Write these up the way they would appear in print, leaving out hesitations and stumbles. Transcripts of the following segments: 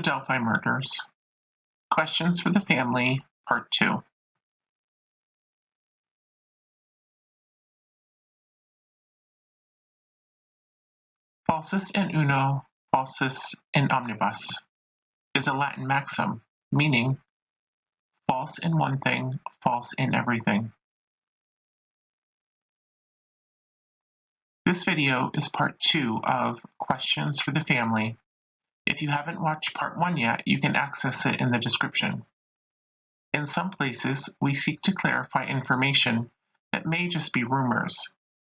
Delphi murders. Questions for the family, Part 2. Falsus in uno, falsus in omnibus is a Latin maxim, meaning false in one thing, false in everything. This video is part 2 of Questions for the Family. If you haven't watched part 1 yet, you can access it in the description. In some places, we seek to clarify information that may just be rumors.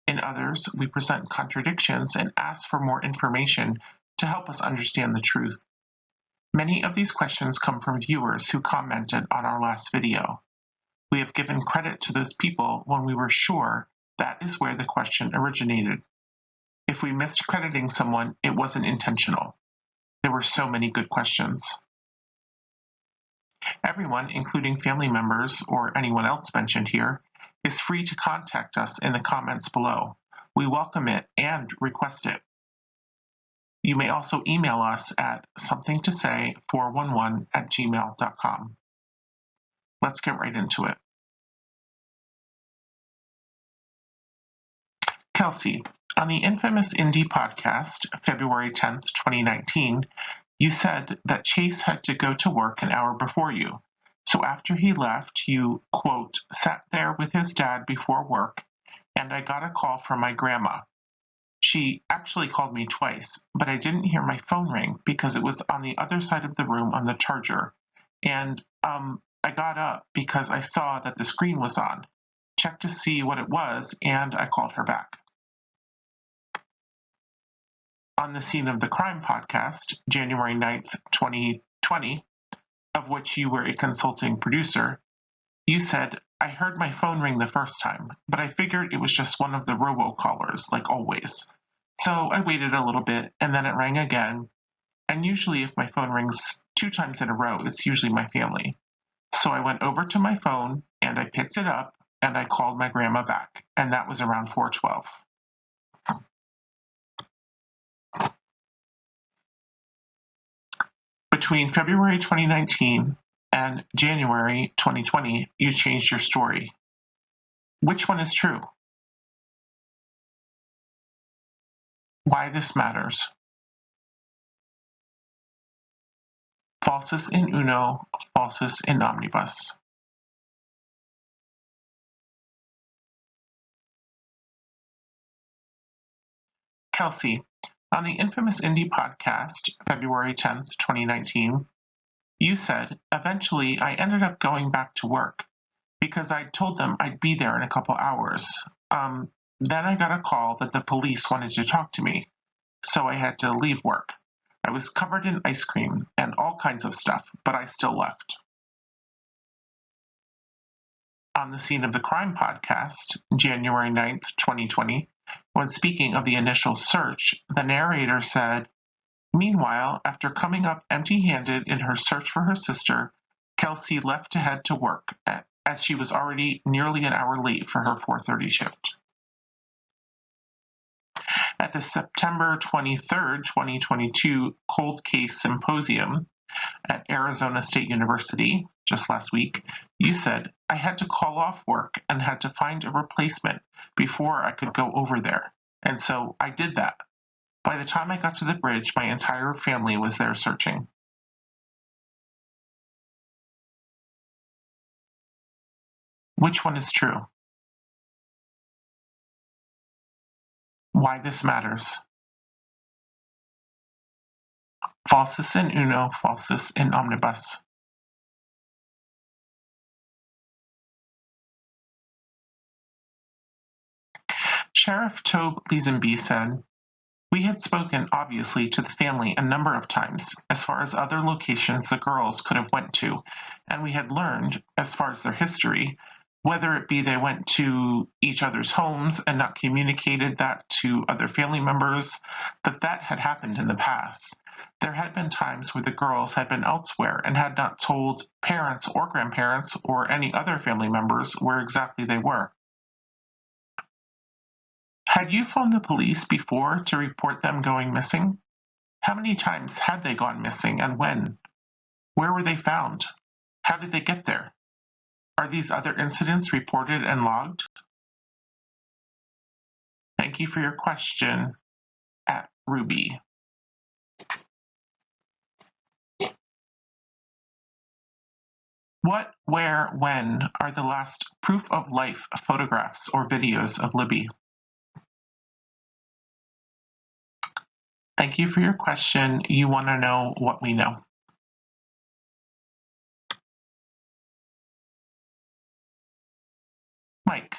In others, we present contradictions and ask for more information to help us understand the truth. Many of these questions come from viewers who commented on our last video. We have given credit to those people when we were sure that is where the question originated. If we missed crediting someone, it wasn't intentional. There were so many good questions. Everyone, including family members or anyone else mentioned here, is free to contact us in the comments below. We welcome it and request it. You may also email us at somethingtosay411@gmail.com. Let's get right into it. Kelsey, on the infamous Indie podcast, February 10th, 2019, you said that Chase had to go to work an hour before you. So after he left, you, quote, sat there with his dad before work, and I got a call from my grandma. She actually called me twice, but I didn't hear my phone ring because it was on the other side of the room on the charger. And I got up because I saw that the screen was on, checked to see what it was, and I called her back. On the Scene of the Crime podcast, January 9th, 2020, of which you were a consulting producer, you said, I heard my phone ring the first time, but I figured it was just one of the robocallers, like always. So I waited a little bit, and then it rang again, and usually if my phone rings 2 times in a row, it's usually my family. So I went over to my phone, and I picked it up, and I called my grandma back, and that was around 4:12. Between February 2019 and January 2020, you changed your story. Which one is true? Why this matters. Falsus in uno, falsus in omnibus. Kelsey, on the infamous Indie podcast, February 10th, 2019, you said, eventually I ended up going back to work because I told them I'd be there in a couple hours. Then I got a call that the police wanted to talk to me, so I had to leave work. I was covered in ice cream and all kinds of stuff, but I still left. On the Scene of the Crime podcast, January 9th, 2020, when speaking of the initial search, the narrator said, meanwhile, after coming up empty-handed in her search for her sister, Kelsey left to head to work, as she was already nearly an hour late for her 4:30 shift. At the September 23rd, 2022 Cold Case Symposium at Arizona State University, just last week, you said, I had to call off work and had to find a replacement before I could go over there. And so I did that. By the time I got to the bridge, my entire family was there searching. Which one is true? Why this matters. Falsus in uno, falsus in omnibus. Sheriff Tobe Leesenby said, we had spoken, obviously, to the family a number of times, as far as other locations the girls could have went to, and we had learned, as far as their history, whether it be they went to each other's homes and not communicated that to other family members, that had happened in the past. There had been times where the girls had been elsewhere and had not told parents or grandparents or any other family members where exactly they were. Had you phoned the police before to report them going missing? How many times had they gone missing and when? Where were they found? How did they get there? Are these other incidents reported and logged? Thank you for your question, @Ruby. What, where, when are the last proof of life photographs or videos of Libby? Thank you for your question. You want to know what we know. Mike,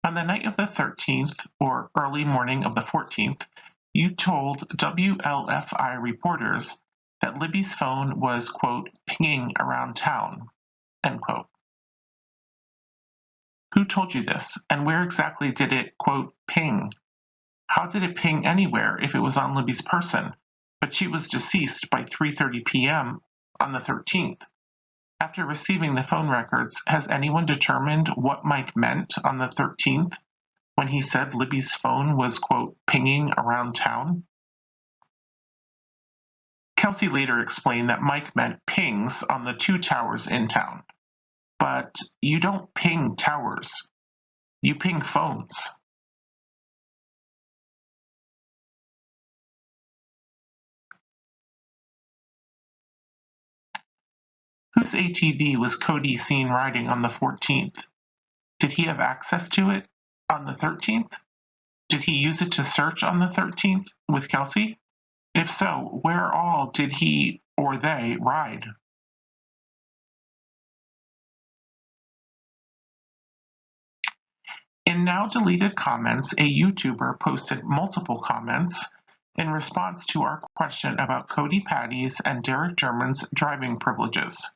on the night of the 13th or early morning of the 14th, you told WLFI reporters that Libby's phone was, quote, pinging around town, end quote. Who told you this, and where exactly did it, quote, ping? How did it ping anywhere if it was on Libby's person, but she was deceased by 3:30 p.m. on the 13th? After receiving the phone records, has anyone determined what Mike meant on the 13th when he said Libby's phone was, quote, pinging around town? Kelsey later explained that Mike meant pings on the 2 towers in town. But you don't ping towers, you ping phones. Whose ATV was Cody seen riding on the 14th? Did he have access to it on the 13th? Did he use it to search on the 13th with Kelsey? If so, where all did he or they ride? In now deleted comments, a YouTuber posted multiple comments in response to our question about Cody Patty's and Derek German's driving privileges.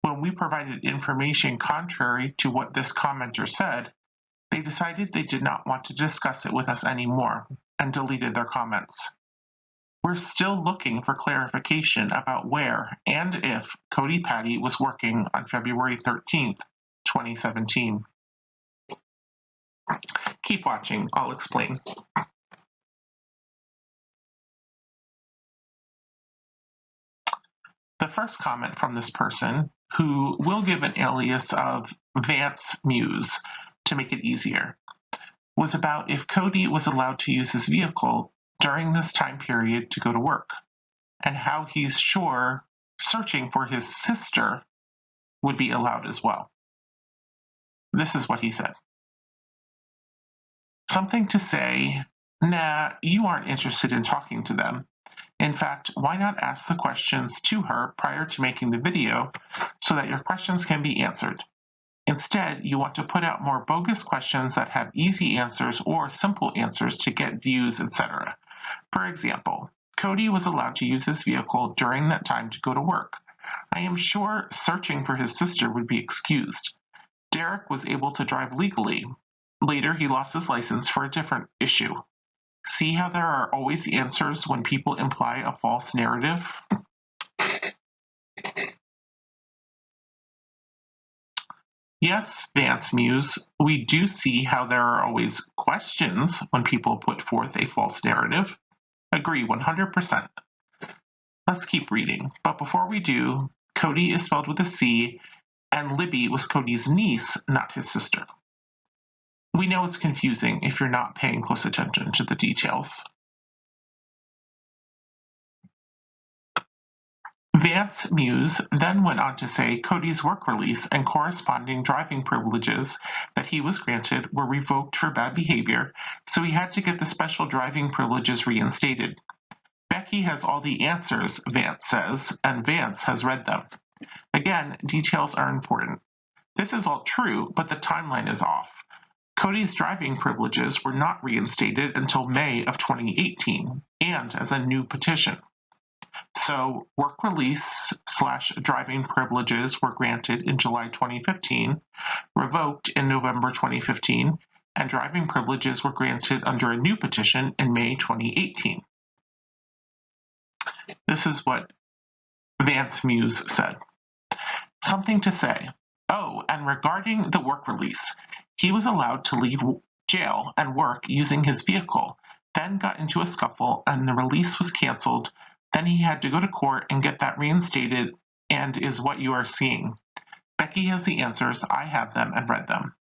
When we provided information contrary to what this commenter said, they decided they did not want to discuss it with us anymore and deleted their comments. We're still looking for clarification about where and if Cody Patty was working on February 13th, 2017. Keep watching, I'll explain. The first comment from this person, who will give an alias of Vance Muse to make it easier, was about if Cody was allowed to use his vehicle during this time period to go to work, and how he's sure searching for his sister would be allowed as well. This is what he said. Something to say, nah, you aren't interested in talking to them. In fact, why not ask the questions to her prior to making the video so that your questions can be answered? Instead, you want to put out more bogus questions that have easy answers or simple answers to get views, etc. For example, Cody was allowed to use his vehicle during that time to go to work. I am sure searching for his sister would be excused. Derek was able to drive legally. Later, he lost his license for a different issue. See how there are always answers when people imply a false narrative? Yes, Vance Muse, we do see how there are always questions when people put forth a false narrative. Agree 100%. Let's keep reading. But before we do, Cody is spelled with a C, and Libby was Cody's niece, not his sister. We know it's confusing if you're not paying close attention to the details. Vance Muse then went on to say Cody's work release and corresponding driving privileges that he was granted were revoked for bad behavior, so he had to get the special driving privileges reinstated. Becky has all the answers, Vance says, and Vance has read them. Again, details are important. This is all true, but the timeline is off. Cody's driving privileges were not reinstated until May of 2018, and as a new petition. So, work release/driving privileges were granted in July 2015, revoked in November 2015, and driving privileges were granted under a new petition in May 2018. This is what Vance Muse said. Something to say. Oh, and regarding the work release, he was allowed to leave jail and work using his vehicle, then got into a scuffle and the release was canceled. Then he had to go to court and get that reinstated and is what you are seeing. Becky has the answers, I have them and read them.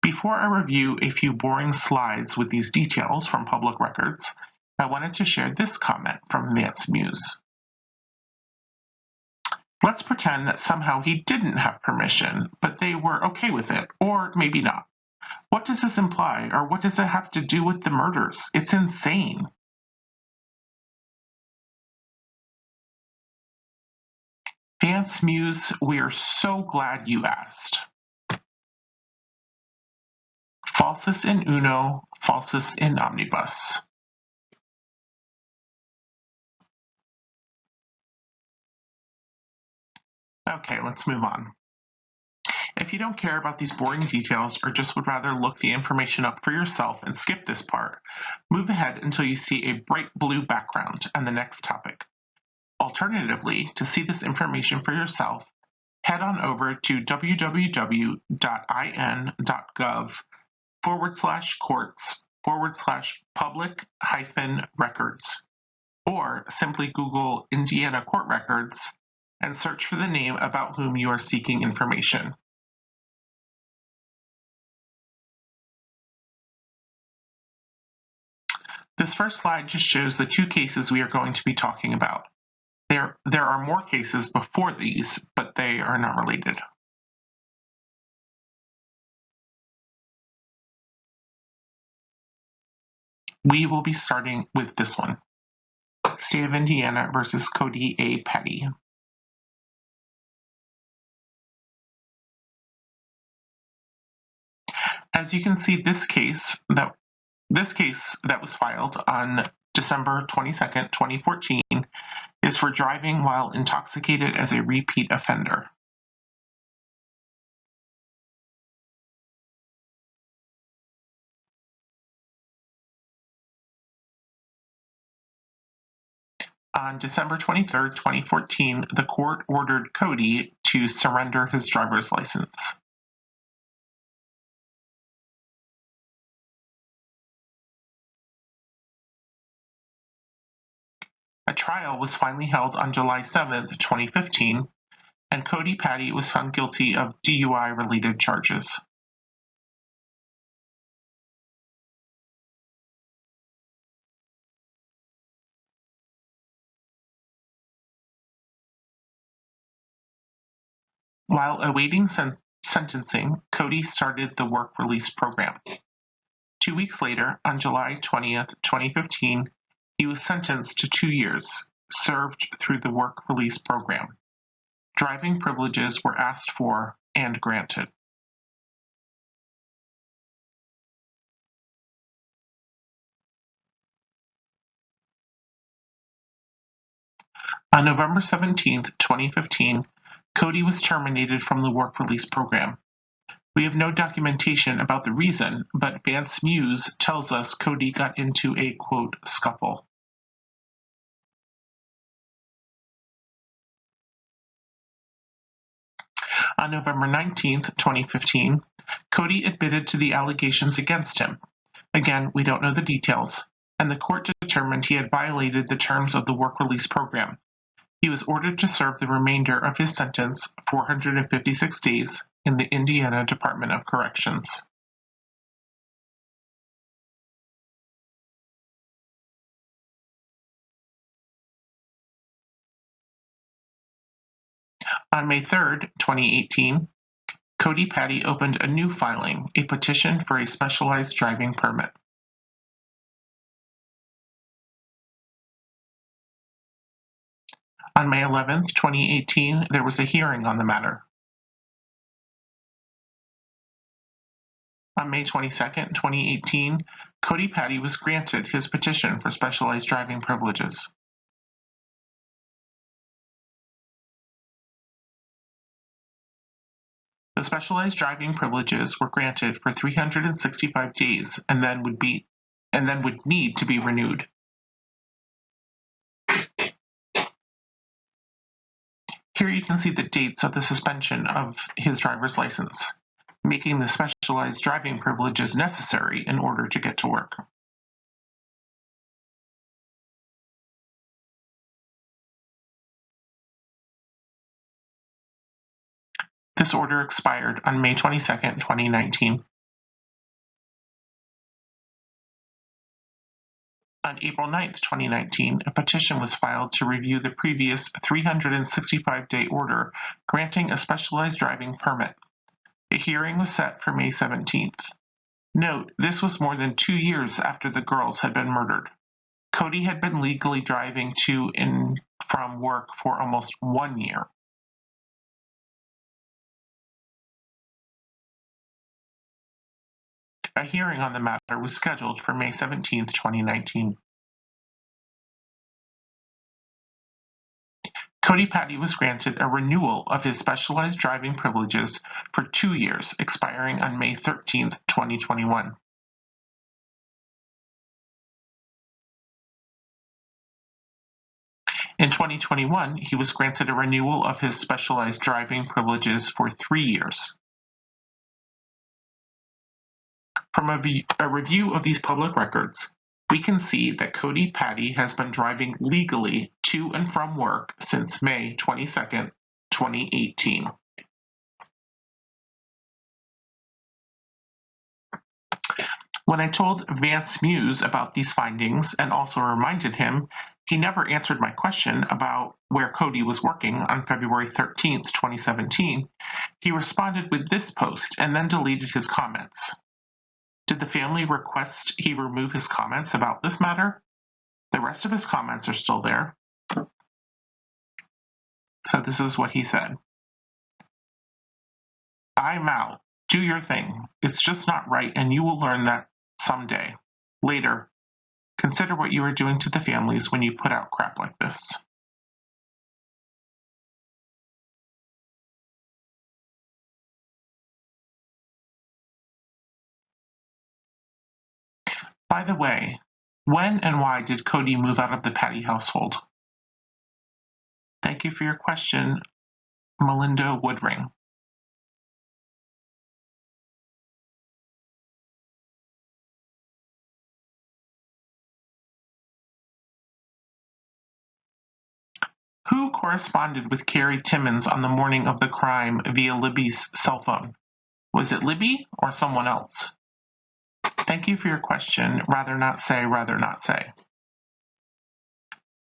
Before I review a few boring slides with these details from public records, I wanted to share this comment from Vance Muse. Let's pretend that somehow he didn't have permission, but they were okay with it, or maybe not. What does this imply, or what does it have to do with the murders? It's insane. Vance Muse, we are so glad you asked. Falsus in uno, falsus in omnibus. Okay, let's move on. If you don't care about these boring details or just would rather look the information up for yourself and skip this part, move ahead until you see a bright blue background and the next topic. Alternatively, to see this information for yourself, head on over to www.in.gov/courts/public-records, or simply Google Indiana Court Records and search for the name about whom you are seeking information. This first slide just shows the two cases we are going to be talking about. There are more cases before these, but they are not related. We will be starting with this one. State of Indiana versus Cody A. Petty. As you can see, this case that was filed on December 22nd, 2014 is for driving while intoxicated as a repeat offender. On December 23rd, 2014, the court ordered Cody to surrender his driver's license. A trial was finally held on July 7th, 2015, and Cody Petty was found guilty of DUI-related charges. While awaiting sentencing, Cody started the work release program. 2 weeks later, on July 20th, 2015, he was sentenced to 2 years, served through the work release program. Driving privileges were asked for and granted. On November 17th, 2015, Cody was terminated from the work release program. We have no documentation about the reason, but Vance Muse tells us Cody got into a, quote, scuffle. On November 19th, 2015, Cody admitted to the allegations against him. Again, we don't know the details, and the court determined he had violated the terms of the work release program. He was ordered to serve the remainder of his sentence, 456 days, in the Indiana Department of Corrections. On May 3rd, 2018, Cody Petty opened a new filing, a petition for a specialized driving permit. On May 11th, 2018, there was a hearing on the matter. On May 22nd, 2018, Cody Petty was granted his petition for specialized driving privileges. The specialized driving privileges were granted for 365 days and then would need to be renewed. Here you can see the dates of the suspension of his driver's license, making the specialized driving privileges necessary in order to get to work. This order expired on May 22nd, 2019. On April 9th, 2019, a petition was filed to review the previous 365-day order granting a specialized driving permit. A hearing was set for May 17th. Note, this was more than 2 years after the girls had been murdered. Cody had been legally driving to and from work for almost 1 year. A hearing on the matter was scheduled for May 17, 2019. Cody Patty was granted a renewal of his specialized driving privileges for 2 years, expiring on May 13, 2021. In 2021, he was granted a renewal of his specialized driving privileges for 3 years. From a review of these public records, we can see that Cody Patty has been driving legally to and from work since May 22nd, 2018. When I told Vance Muse about these findings and also reminded him, he never answered my question about where Cody was working on February 13th, 2017. He responded with this post and then deleted his comments. Did the family request he remove his comments about this matter? The rest of his comments are still there. So this is what he said. I'm out. Do your thing. It's just not right, and you will learn that someday. Later. Consider what you are doing to the families when you put out crap like this. By the way, when and why did Cody move out of the Patty household? Thank you for your question, Melinda Woodring. Who corresponded with Carrie Timmons on the morning of the crime via Libby's cell phone? Was it Libby or someone else? Thank you for your question. Rather not say, rather not say.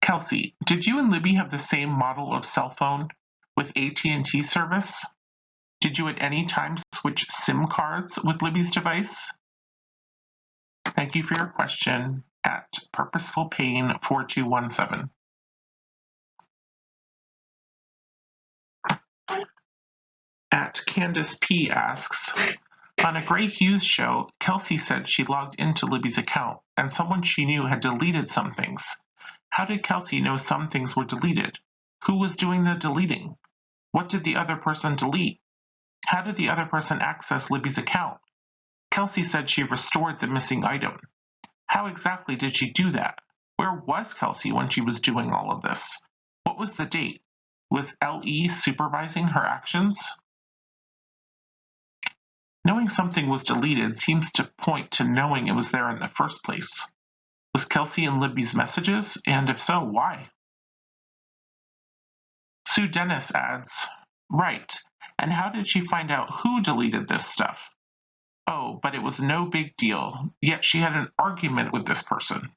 Kelsey, did you and Libby have the same model of cell phone with AT&T service? Did you at any time switch SIM cards with Libby's device? Thank you for your question at Purposeful Pain 4217. At Candace P asks, on a Gray Hughes show, Kelsey said she logged into Libby's account and someone she knew had deleted some things. How did Kelsey know some things were deleted? Who was doing the deleting? What did the other person delete? How did the other person access Libby's account? Kelsey said she restored the missing item. How exactly did she do that? Where was Kelsey when she was doing all of this? What was the date? Was LE supervising her actions? Knowing something was deleted seems to point to knowing it was there in the first place. Was Kelsey in Libby's messages? And if so, why? Sue Dennis adds, right. And how did she find out who deleted this stuff? Oh, but it was no big deal. Yet she had an argument with this person.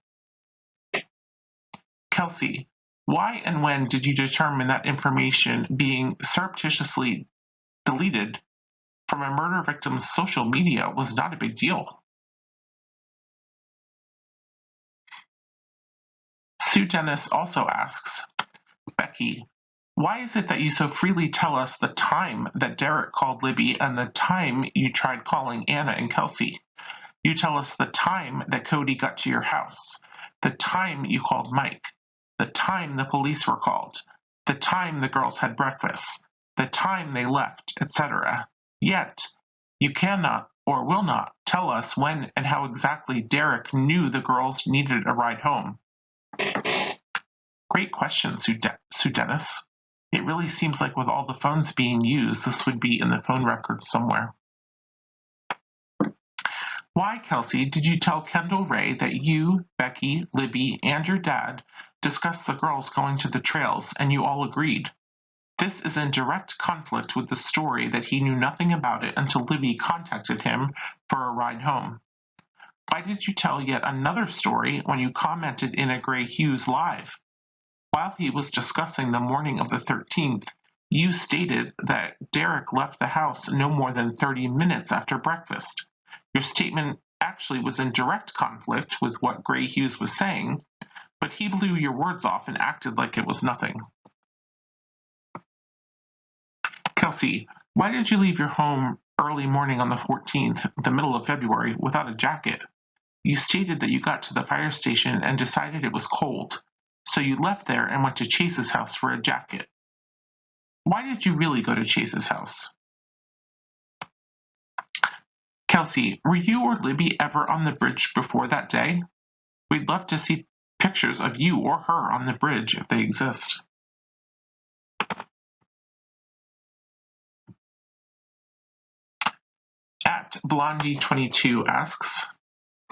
Kelsey, why and when did you determine that information being surreptitiously deleted from a murder victim's social media was not a big deal? Sue Dennis also asks, Becky, why is it that you so freely tell us the time that Derek called Libby and the time you tried calling Anna and Kelsey? You tell us the time that Cody got to your house, the time you called Mike, the time the police were called, the time the girls had breakfast, the time they left, etc. Yet, you cannot or will not tell us when and how exactly Derek knew the girls needed a ride home. Great question, Sue Dennis. It really seems like with all the phones being used, this would be in the phone records somewhere. Why, Kelsey, did you tell Kendall Ray that you, Becky, Libby, and your dad discussed the girls going to the trails and you all agreed? This is in direct conflict with the story that he knew nothing about it until Libby contacted him for a ride home. Why did you tell yet another story when you commented in a Gray Hughes live? While he was discussing the morning of the 13th, you stated that Derek left the house no more than 30 minutes after breakfast. Your statement actually was in direct conflict with what Gray Hughes was saying, but he blew your words off and acted like it was nothing. Kelsey, why did you leave your home early morning on the 14th, the middle of February, without a jacket? You stated that you got to the fire station and decided it was cold, so you left there and went to Chase's house for a jacket. Why did you really go to Chase's house? Kelsey, were you or Libby ever on the bridge before that day? We'd love to see pictures of you or her on the bridge if they exist. At Blondie22 asks,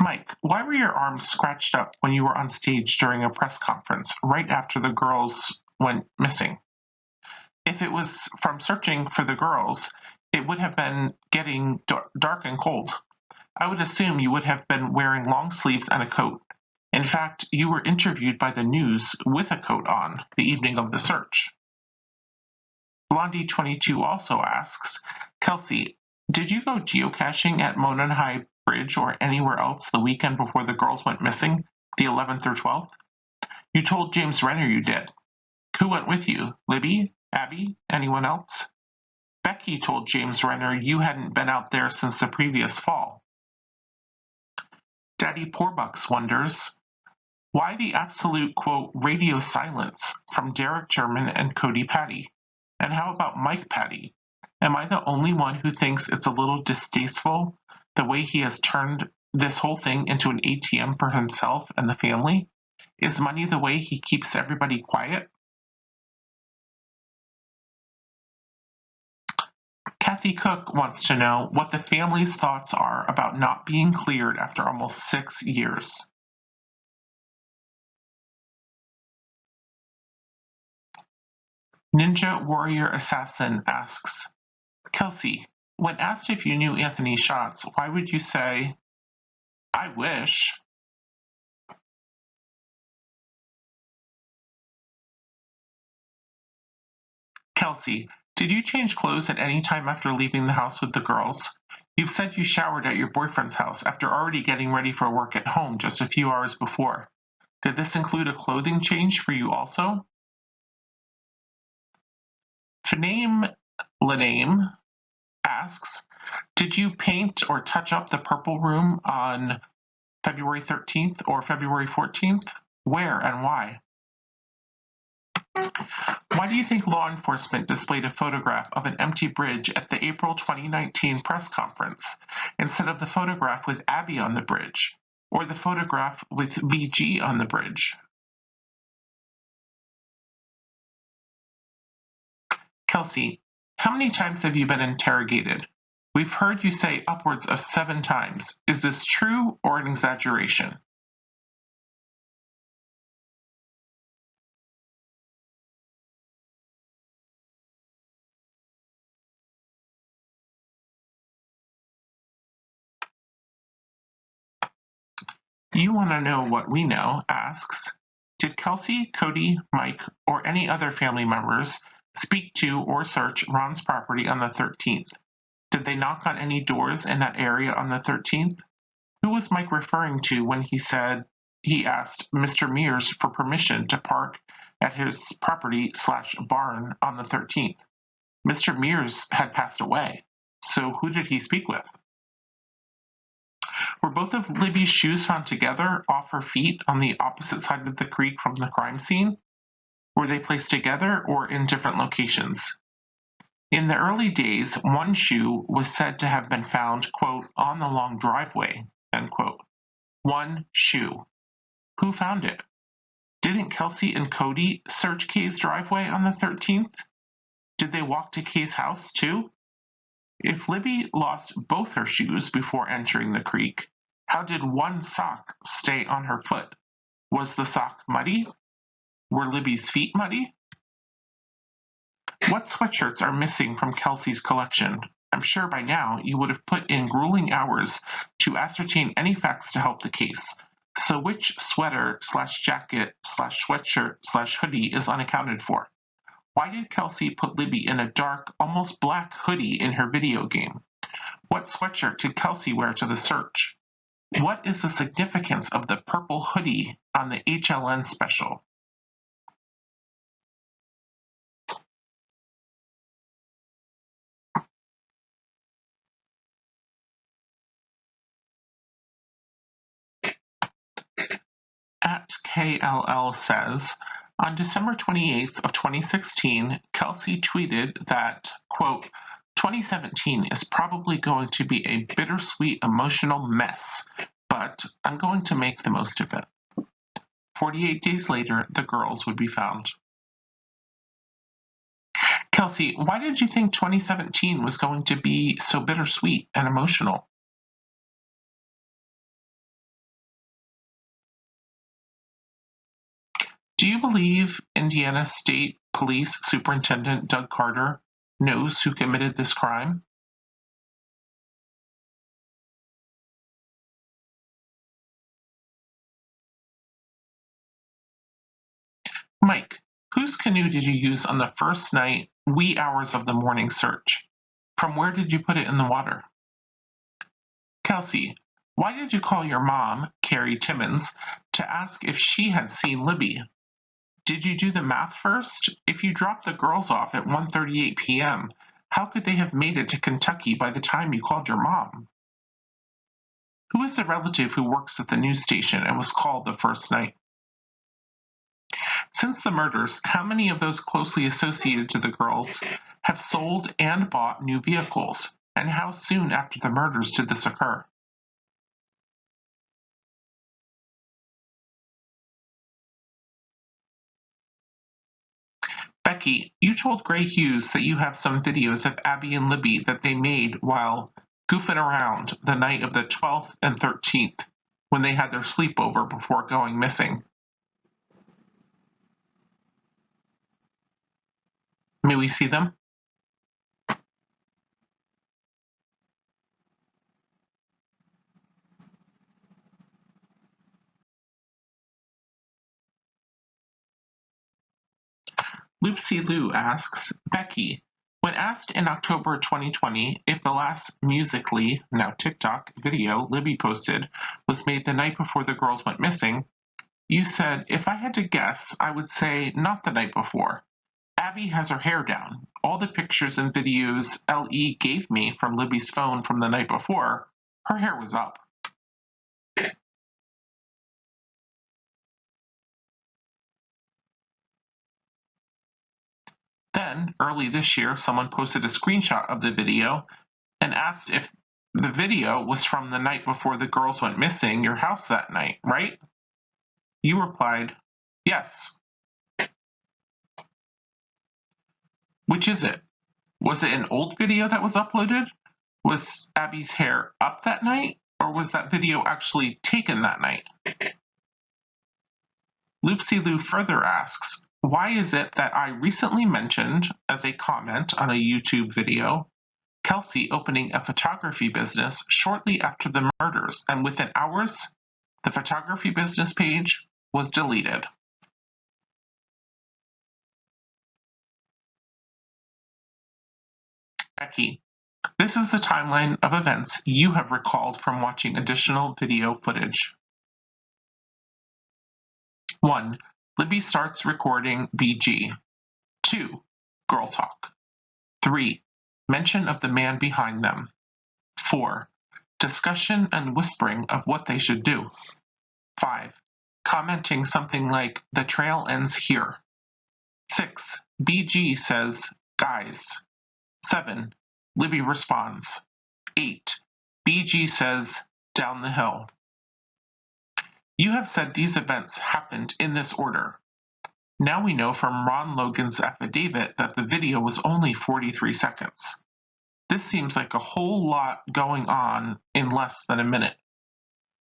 Mike, why were your arms scratched up when you were on stage during a press conference right after the girls went missing? If it was from searching for the girls, it would have been getting dark and cold. I would assume you would have been wearing long sleeves and a coat. In fact, you were interviewed by the news with a coat on the evening of the search. Blondie22 also asks, Kelsey, did you go geocaching at Monon High Bridge or anywhere else the weekend before the girls went missing, the 11th or 12th? You told James Renner you did. Who went with you? Libby? Abby? Anyone else? Becky told James Renner you hadn't been out there since the previous fall. Daddy Poorbucks wonders, why the absolute, quote, radio silence from Derek German and Cody Patty? And how about Mike Patty? Am I the only one who thinks it's a little distasteful the way he has turned this whole thing into an ATM for himself and the family? Is money the way he keeps everybody quiet? Kathy Cook wants to know what the family's thoughts are about not being cleared after almost 6 years. Ninja Warrior Assassin asks, Kelsey, when asked if you knew Anthony Schatz, why would you say, I wish? Kelsey, did you change clothes at any time after leaving the house with the girls? You've said you showered at your boyfriend's house after already getting ready for work at home just a few hours before. Did this include a clothing change for you also? Faname Laname asks, did you paint or touch up the purple room on February 13th or February 14th? Where and why? Why do you think law enforcement displayed a photograph of an empty bridge at the April 2019 press conference instead of the photograph with Abby on the bridge or the photograph with BG on the bridge? Kelsey, how many times have you been interrogated? We've heard you say upwards of 7 times. Is this true or an exaggeration? You Want to Know What We Know asks, did Kelsey, Cody, Mike, or any other family members speak to or search Ron's property on the 13th? Did they knock on any doors in that area on the 13th? Who was Mike referring to when he said he asked Mr. Mears for permission to park at his property/barn on the 13th? Mr. Mears had passed away, so who did he speak with? Were both of Libby's shoes found together off her feet on the opposite side of the creek from the crime scene? Were they placed together or in different locations? In the early days, one shoe was said to have been found, quote, on the long driveway, end quote. One shoe. Who found it? Didn't Kelsey and Cody search Kay's driveway on the 13th? Did they walk to Kay's house too? If Libby lost both her shoes before entering the creek, how did one sock stay on her foot? Was the sock muddy? Were Libby's feet muddy? What sweatshirts are missing from Kelsey's collection? I'm sure by now you would have put in grueling hours to ascertain any facts to help the case. So which sweater slash jacket slash sweatshirt slash hoodie is unaccounted for? Why did Kelsey put Libby in a dark, almost black hoodie in her video game? What sweatshirt did Kelsey wear to the search? What is the significance of the purple hoodie on the HLN special? At KLL says, on December 28th of 2016, Kelsey tweeted that, quote, 2017 is probably going to be a bittersweet emotional mess, but I'm going to make the most of it. 48 days later, the girls would be found. Kelsey, why did you think 2017 was going to be so bittersweet and emotional? Do you believe Indiana State Police Superintendent Doug Carter knows who committed this crime? Mike, whose canoe did you use on the first night, wee hours of the morning search? From where did you put it in the water? Kelsey, why did you call your mom, Carrie Timmons, to ask if she had seen Libby? Did you do the math first? If you dropped the girls off at 1:38 p.m., how could they have made it to Kentucky by the time you called your mom? Who is the relative who works at the news station and was called the first night? Since the murders, how many of those closely associated to the girls have sold and bought new vehicles? And how soon after the murders did this occur? Becky, you told Gray Hughes that you have some videos of Abby and Libby that they made while goofing around the night of the 12th and 13th when they had their sleepover before going missing. May we see them? Loopsy Lou asks, Becky, when asked in October 2020 if the last Musical.ly, now TikTok, video Libby posted was made the night before the girls went missing, you said, if I had to guess, I would say not the night before. Abby has her hair down. All the pictures and videos LE gave me from Libby's phone from the night before, her hair was up. Then, early this year, someone posted a screenshot of the video and asked if the video was from the night before the girls went missing, your house that night, right? You replied, yes. Which is it? Was it an old video that was uploaded? Was Abby's hair up that night? Or was that video actually taken that night? Loopsy Lou further asks, why is it that I recently mentioned, as a comment on a YouTube video, Kelsey opening a photography business shortly after the murders, and within hours, the photography business page was deleted? Becky, this is the timeline of events you have recalled from watching additional video footage. 1. Libby starts recording BG. 2. Girl talk. 3. Mention of the man behind them. 4. Discussion and whispering of what they should do. 5. Commenting something like, the trail ends here. 6. BG says, guys. 7. Libby responds. 8. BG says, down the hill. You have said these events happened in this order. Now we know from Ron Logan's affidavit that the video was only 43 seconds. This seems like a whole lot going on in less than a minute.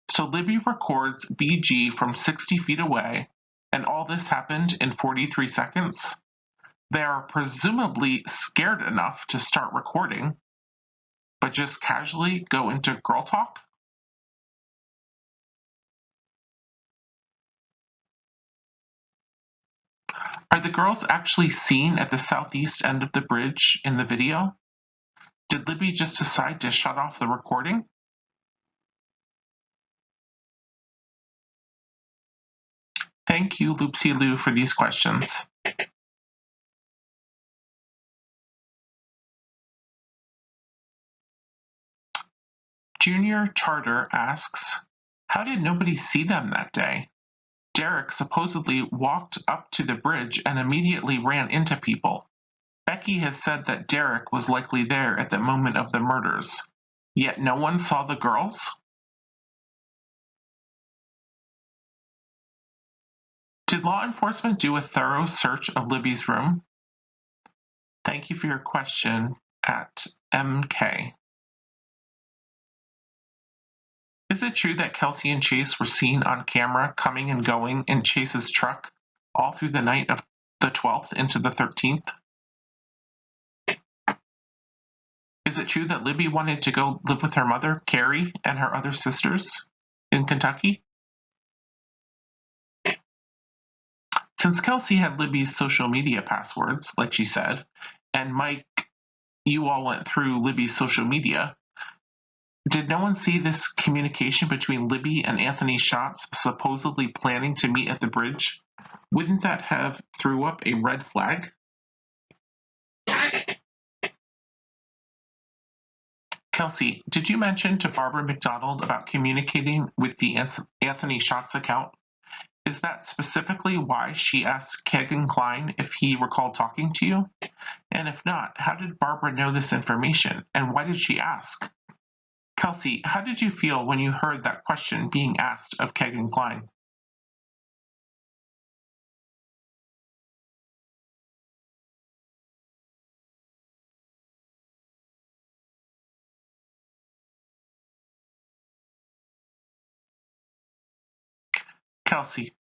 So Libby records BG from 60 feet away, and all this happened in 43 seconds? They are presumably scared enough to start recording, but just casually go into girl talk? Are the girls actually seen at the southeast end of the bridge in the video? Did Libby just decide to shut off the recording? Thank you, Loopsy Lou, for these questions. Junior Charter asks, how did nobody see them that day? Derek supposedly walked up to the bridge and immediately ran into people. Becky has said that Derek was likely there at the moment of the murders. Yet no one saw the girls? Did law enforcement do a thorough search of Libby's room? Thank you for your question at MK. Is it true that Kelsey and Chase were seen on camera coming and going in Chase's truck all through the night of the 12th into the 13th? Is it true that Libby wanted to go live with her mother, Carrie, and her other sisters in Kentucky? Since Kelsey had Libby's social media passwords, like she said, and Mike, you all went through Libby's social media, did no one see this communication between Libby and Anthony Schatz supposedly planning to meet at the bridge? Wouldn't that have threw up a red flag? Kelsey, did you mention to Barbara McDonald about communicating with the Anthony Schatz account? Is that specifically why she asked Kegan Kline if he recalled talking to you? And if not, how did Barbara know this information, and why did she ask? Kelsey, how did you feel when you heard that question being asked of Kegan Kline? Kelsey,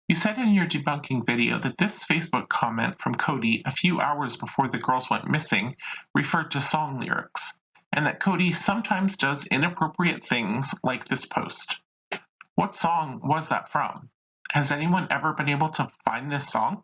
you said in your debunking video that this Facebook comment from Cody a few hours before the girls went missing referred to song lyrics, and that Cody sometimes does inappropriate things like this post. What song was that from? Has anyone ever been able to find this song?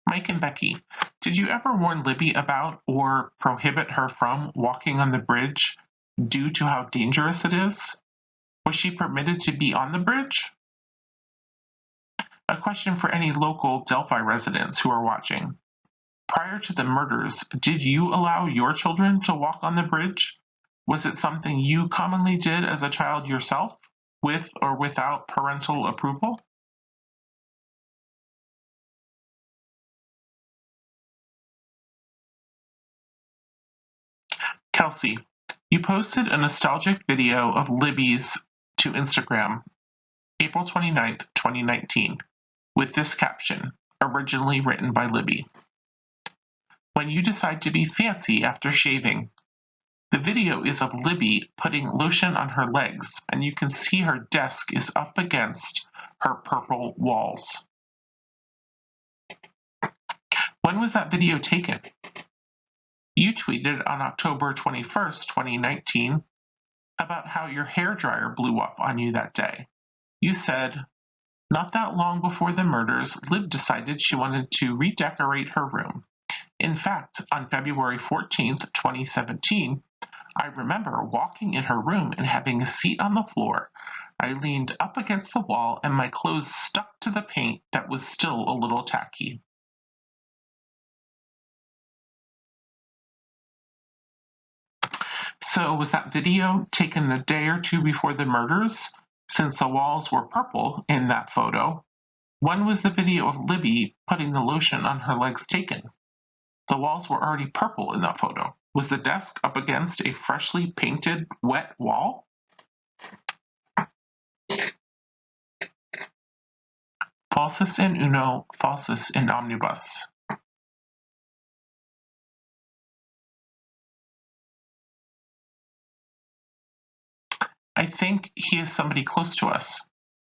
Mike and Becky, did you ever warn Libby about or prohibit her from walking on the bridge due to how dangerous it is? Was she permitted to be on the bridge? A question for any local Delphi residents who are watching. Prior to the murders, did you allow your children to walk on the bridge? Was it something you commonly did as a child yourself, with or without parental approval? Kelsey, you posted a nostalgic video of Libby's to Instagram, April 29th, 2019, with this caption, originally written by Libby. When you decide to be fancy after shaving. The video is of Libby putting lotion on her legs, and you can see her desk is up against her purple walls. When was that video taken? You tweeted on October 21st, 2019, about how your hairdryer blew up on you that day. You said, not that long before the murders, Lib decided she wanted to redecorate her room. In fact, on February 14th, 2017, I remember walking in her room and having a seat on the floor. I leaned up against the wall and my clothes stuck to the paint that was still a little tacky. So was that video taken the day or two before the murders? Since the walls were purple in that photo, when was the video of Libby putting the lotion on her legs taken? The walls were already purple in that photo. Was the desk up against a freshly painted, wet wall? Falsus in uno, falsus in omnibus. I think he is somebody close to us.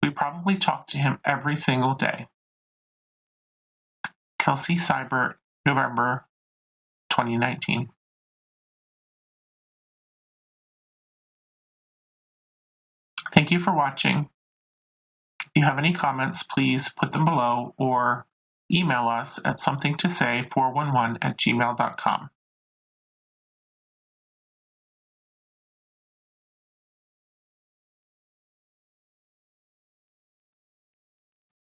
We probably talk to him every single day. Kelsey Seibert, November 2019. Thank you for watching. If you have any comments, please put them below or email us at somethingtosay411@gmail.com.